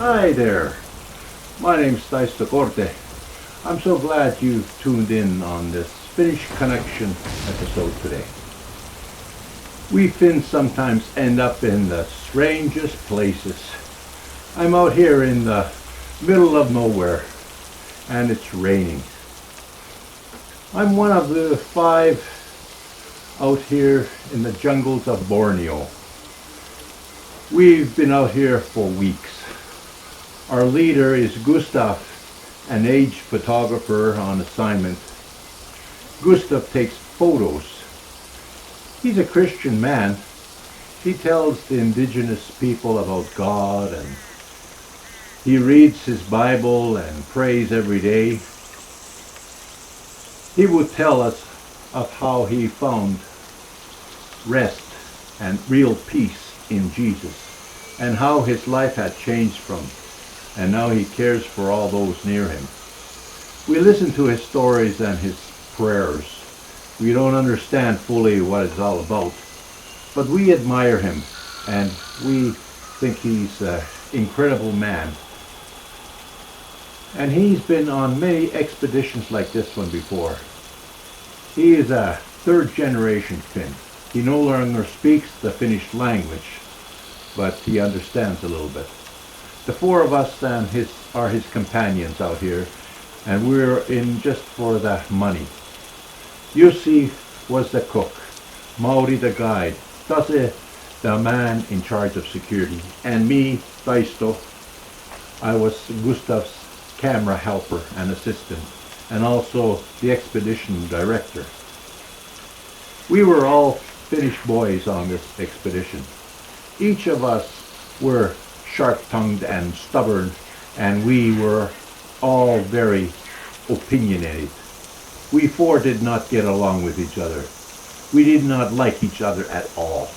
Hi there. My name's Taisto Corte. I'm so glad you've tuned in on this Finnish Connection episode today. We Finns sometimes end up in the strangest places. I'm out here in the middle of nowhere and it's raining. I'm one of the 5 out here in the jungles of Borneo. We've been out here for weeks. Our leader is Gustav, an aged photographer on assignment. Gustav takes photos. He's a Christian man. He tells the indigenous people about God and he reads his Bible and prays every day. He would tell us of how he found rest and real peace in Jesus and how his life had changed from and now he cares for all those near him. We listen to his stories and his prayers. We don't understand fully what it's all about, but we admire him and we think he's an incredible man. And he's been on many expeditions like this one before. He is a 3rd generation Finn. He no longer speaks the Finnish language, but he understands a little bit. The 4 of us and are his companions out here, and we're in just for the money. Jussi was the cook, Mauri the guide, Tase the man in charge of security, and me, Taisto, I was Gustav's camera helper and assistant, and also the expedition director. We were all Finnish boys on this expedition. Each of us were sharp-tongued and stubborn, and we were all very opinionated. We 4 did not get along with each other. We did not like each other at all.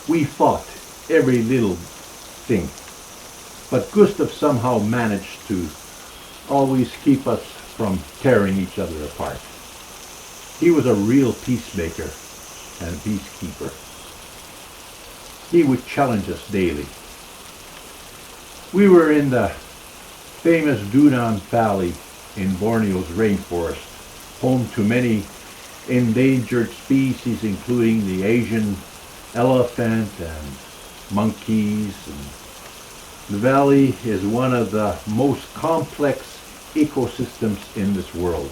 We fought every little thing. But Gustav somehow managed to always keep us from tearing each other apart. He was a real peacemaker and peacekeeper. He would challenge us daily. We were in the famous Dunan Valley in Borneo's rainforest, home to many endangered species including the Asian elephant and monkeys. The valley is one of the most complex ecosystems in this world.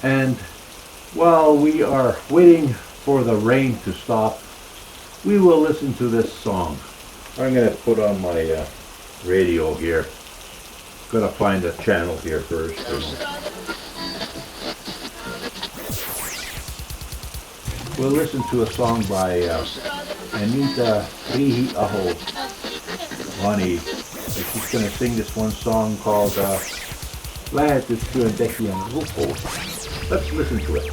And while we are waiting for the rain to stop, we will listen to this song. I'm going to put on my radio here. Gotta find a channel here first. We'll listen to a song by Anita Rihi Aho Vani. She's going to sing this one song called Lähetystyöntekijän rukous. Let's listen to it.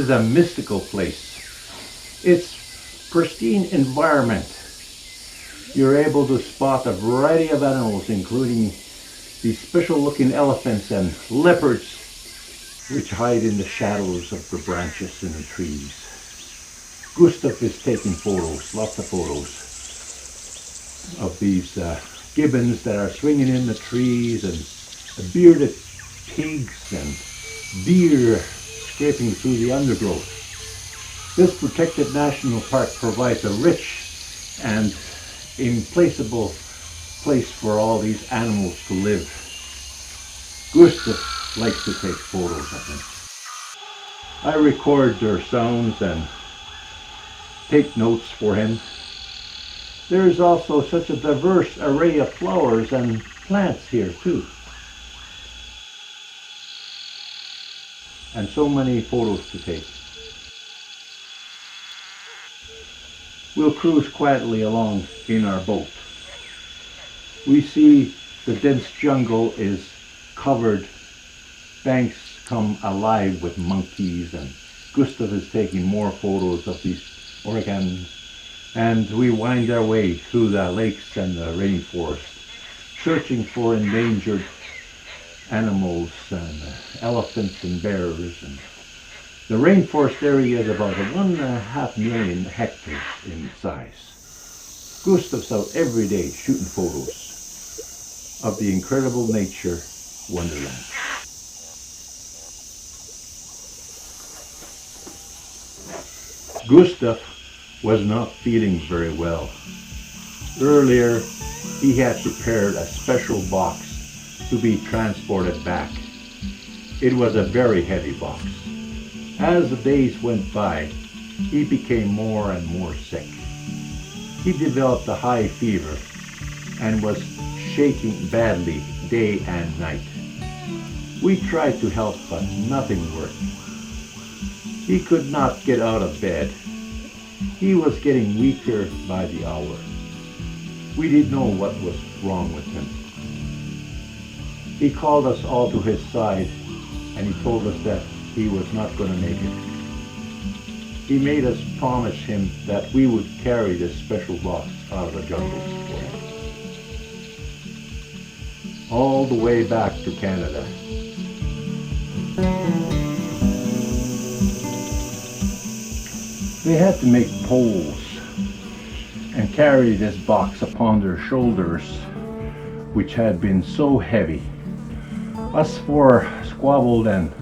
is a mystical place. It's pristine environment. You're able to spot a variety of animals, including these special looking elephants and leopards, which hide in the shadows of the branches in the trees. Gustav is taking photos, lots of photos of these gibbons that are swinging in the trees, and bearded pigs and deer scraping through the undergrowth. This protected national park provides a rich and implaceable place for all these animals to live. Gustav likes to take photos of them. I record their sounds and take notes for him. There is also such a diverse array of flowers and plants here too. And so many photos to take. We'll cruise quietly along in our boat. We see the dense jungle is covered, banks come alive with monkeys, and Gustav is taking more photos of these orangutans. And we wind our way through the lakes and the rainforest, searching for endangered animals and elephants and bears. And the rainforest area is about 1.5 million hectares in size. Gustav's out every day shooting photos of the incredible nature wonderland. Gustav was not feeling very well. Earlier, he had prepared a special box to be transported back. It was a very heavy box. As the days went by, he became more and more sick. He developed a high fever and was shaking badly day and night. We tried to help, but nothing worked. He could not get out of bed. He was getting weaker by the hour. We didn't know what was wrong with him. He called us all to his side, and he told us that he was not going to make it. He made us promise him that we would carry this special box out of the jungles for him. All the way back to Canada. They had to make poles and carry this box upon their shoulders, which had been so heavy. Us four squabbled and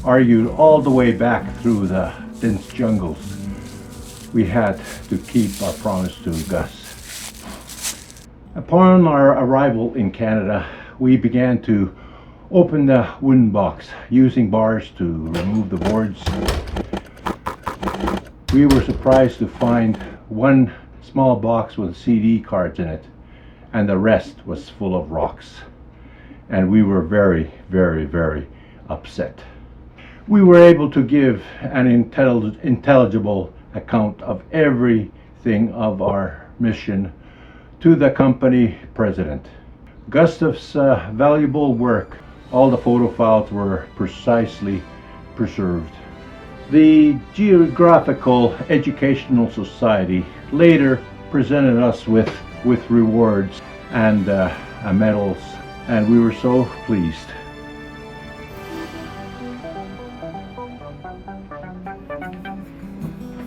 argued all the way back through the dense jungles. We had to keep our promise to Gus. Upon our arrival in Canada, we began to open the wooden box using bars to remove the boards. We were surprised to find one small box with CD cards in it, and the rest was full of rocks. And we were very, very, very upset. We were able to give an intelligible account of everything of our mission to the company president. Gustav's valuable work, all the photo files were precisely preserved. The Geographical Educational Society later presented us with rewards and medals, and we were so pleased.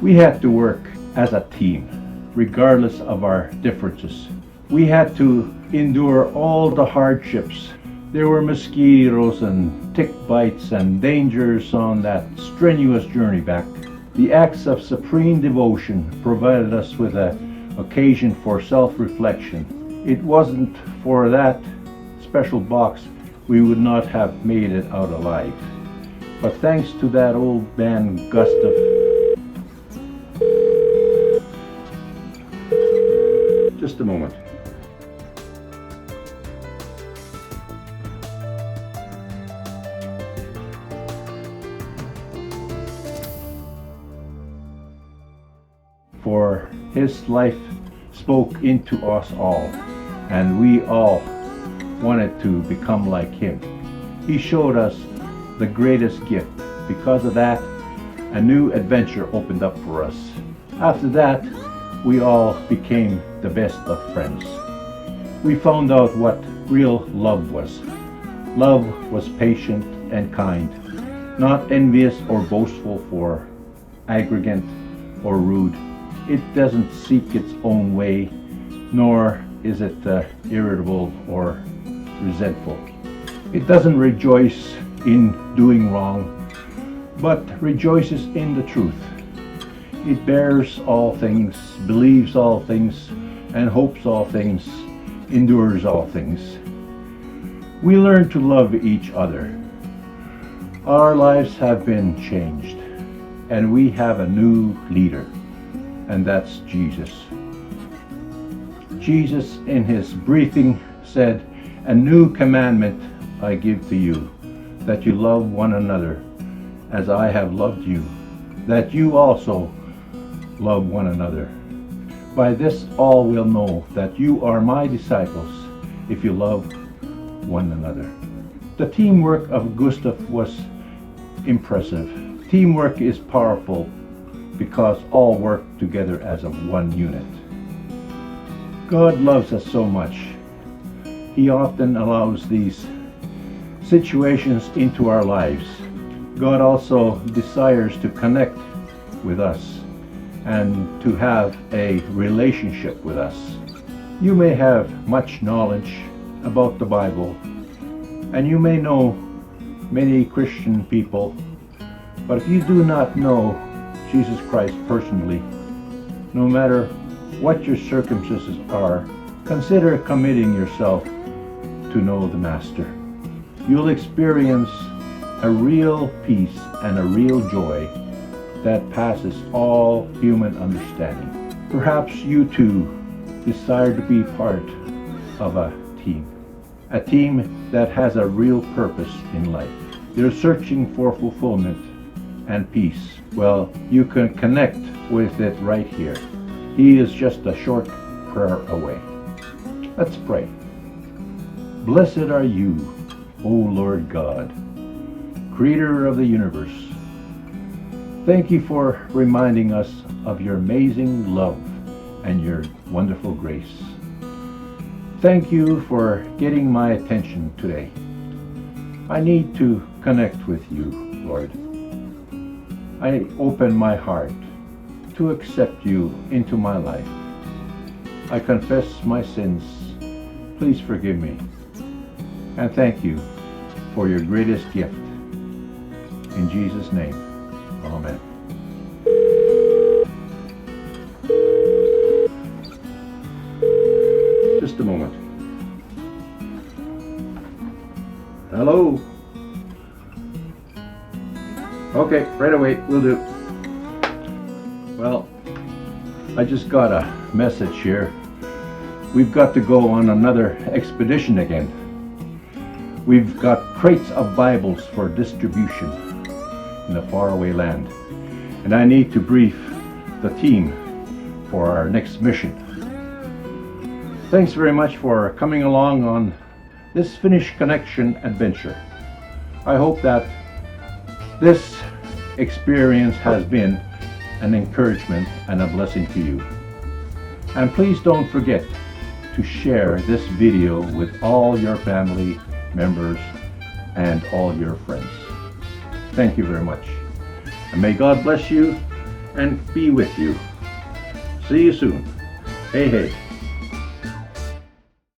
We had to work as a team, regardless of our differences. We had to endure all the hardships. There were mosquitoes and tick bites and dangers on that strenuous journey back. The acts of supreme devotion provided us with an occasion for self-reflection. It wasn't for that special box, we would not have made it out alive. But thanks to that old man Gustav, just a moment. For his life spoke into us all, and we all wanted to become like him. He showed us the greatest gift. Because of that, a new adventure opened up for us. After that, we all became the best of friends. We found out what real love was. Love was patient and kind, not envious or boastful or arrogant or rude. It doesn't seek its own way, nor is it irritable or resentful. It doesn't rejoice in doing wrong, but rejoices in the truth. It bears all things, believes all things, and hopes all things, endures all things. We learn to love each other. Our lives have been changed, and we have a new leader, and that's Jesus. Jesus, in his briefing, said, "A new commandment I give to you, that you love one another as I have loved you, that you also love one another. By this all will know that you are my disciples, if you love one another." The teamwork of Gustav was impressive. Teamwork is powerful because all work together as a one unit. God loves us so much. He often allows these situations into our lives. God also desires to connect with us and to have a relationship with us. You may have much knowledge about the Bible, and you may know many Christian people, but if you do not know Jesus Christ personally, no matter what your circumstances are, consider committing yourself to know the Master. You'll experience a real peace and a real joy that passes all human understanding. Perhaps you too desire to be part of a team that has a real purpose in life. You're searching for fulfillment and peace. Well, you can connect with it right here. He is just a short prayer away. Let's pray. Blessed are you, O Lord God, Creator of the universe. Thank you for reminding us of your amazing love and your wonderful grace. Thank you for getting my attention today. I need to connect with you, Lord. I open my heart to accept you into my life. I confess my sins. Please forgive me. And thank you for your greatest gift. In Jesus' name, amen. Just a moment. Hello? Okay, right away, will do. Well, I just got a message here. We've got to go on another expedition again. We've got crates of Bibles for distribution in a faraway land, and I need to brief the team for our next mission. Thanks very much for coming along on this Finnish Connection adventure. I hope that this experience has been an encouragement and a blessing to you. And please don't forget to share this video with all your family members and all your friends. Thank you very much. And may God bless you and be with you. See you soon. Hey, hey.